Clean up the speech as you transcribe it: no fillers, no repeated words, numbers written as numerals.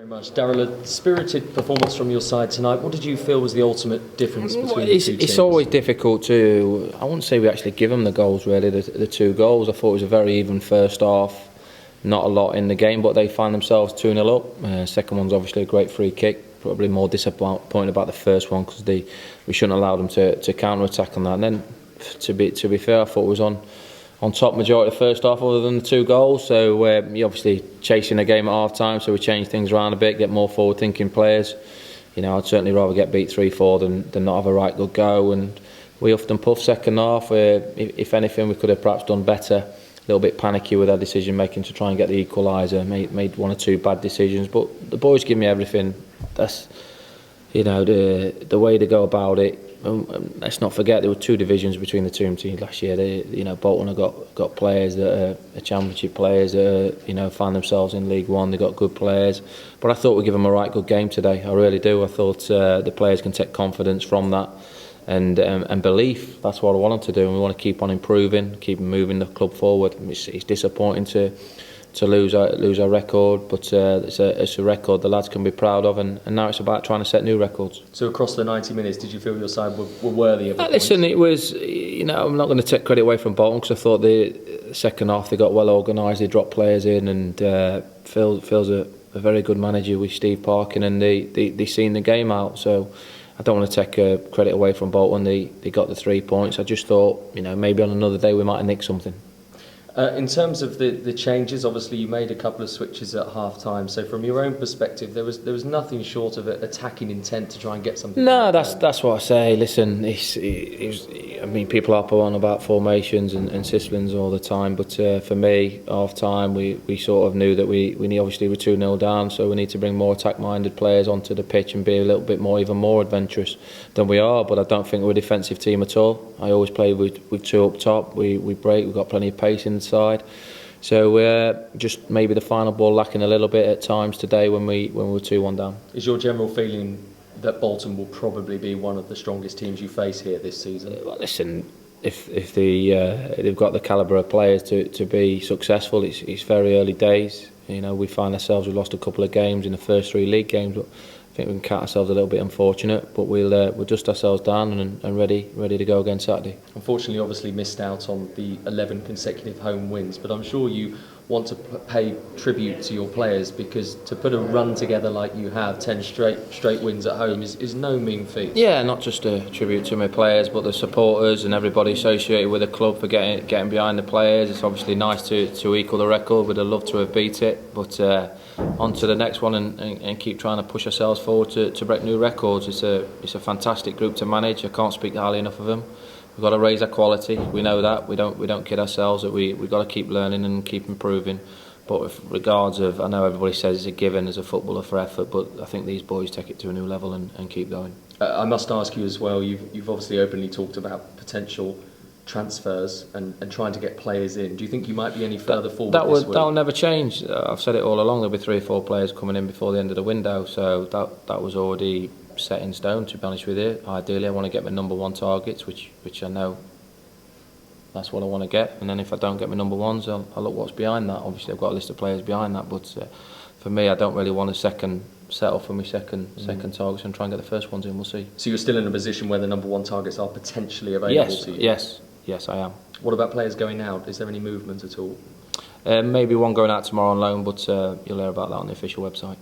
Very much. Darrell, a spirited performance from your side tonight. What did you feel was the ultimate difference between the two teams? It's always difficult to... I wouldn't say we actually give them the goals, really, the two goals. I thought it was a very even first half. Not a lot in the game, but they find themselves 2-0 up. Second one's obviously a great free kick. Probably more disappointed about the first one because we shouldn't allow them to counter-attack on that. And then, to be fair, I thought it was on top majority of the first half other than the two goals. So you're obviously chasing a game at half time, so we change things around a bit, get more forward thinking players. You know, I'd certainly rather get beat 3-4 than not have a right good go. And we often puff second half. If anything, we could have perhaps done better. A little bit panicky with our decision making to try and get the equaliser. Made one or two bad decisions, but the boys give me everything. That's, you know, the way to go about it. Let's not forget there were two divisions between the two teams last year. Bolton have got players that are championship players that find themselves in League One. They've got good players, but I thought we give them a right good game today. I really do. I thought the players can take confidence from that and belief. That's what I want them to do, and we want to keep on improving, keep moving the club forward. It's disappointing to lose our record, but it's a record the lads can be proud of, and now it's about trying to set new records. So across the 90 minutes, did you feel your side were worthy of it? Listen, it was, I'm not going to take credit away from Bolton because I thought the second half they got well organised, they dropped players in, and Phil's a very good manager with Steve Parkin, and they seen the game out. So I don't want to take credit away from Bolton. They got the 3 points. I just thought, maybe on another day we might have nicked something. In terms of the changes, obviously you made a couple of switches at half time. So from your own perspective, there was nothing short of attacking intent to try and get something. No, that's what I say. Listen, people harp on about formations and disciplines all the time, but for me, half time we sort of knew that we obviously were 2-0 down, so we need to bring more attack-minded players onto the pitch and be a little bit more, even more adventurous than we are. But I don't think we're a defensive team at all. I always play with two up top. We break. We've got plenty of pace inside. So just maybe the final ball lacking a little bit at times today when we were 2-1 down. Is your general feeling that Bolton will probably be one of the strongest teams you face here this season? Well, listen, if they've got the calibre of players to be successful, it's very early days. We find ourselves, we've lost a couple of games in the first 3 league games, but I think we can count ourselves a little bit unfortunate, but we'll dust ourselves down and ready to go again Saturday. Unfortunately, obviously missed out on the 11 consecutive home wins, but I'm sure you want to pay tribute to your players, because to put a run together like you have, 10 straight wins at home is no mean feat. Yeah, not just a tribute to my players, but the supporters and everybody associated with the club for getting behind the players. It's obviously nice to equal the record. We'd have loved to have beat it, but on to the next one and keep trying to push ourselves forward to break new records. It's a fantastic group to manage. I can't speak highly enough of them. We've got to raise our quality. We know that. We don't kid ourselves that we've got to keep learning and keep improving. But with regards of, I know everybody says it's a given as a footballer for effort, but I think these boys take it to a new level and keep going. I must ask you as well, you've obviously openly talked about potential transfers and trying to get players in. Do you think you might be any further forward this week? That will never change. I've said it all along, there'll be 3 or 4 players coming in before the end of the window, so that was already set in stone, to be honest with you. Ideally I want to get my number 1 targets, which I know that's what I want to get, and then if I don't get my number 1s, I'll look what's behind that. Obviously I've got a list of players behind that, but for me I don't really want a settle for my second targets and try and get the first ones in. We'll see. So you're still in a position where the number 1 targets are potentially available to you? Yes, I am. What about players going out? Is there any movement at all? Maybe one going out tomorrow on loan, but you'll hear about that on the official website.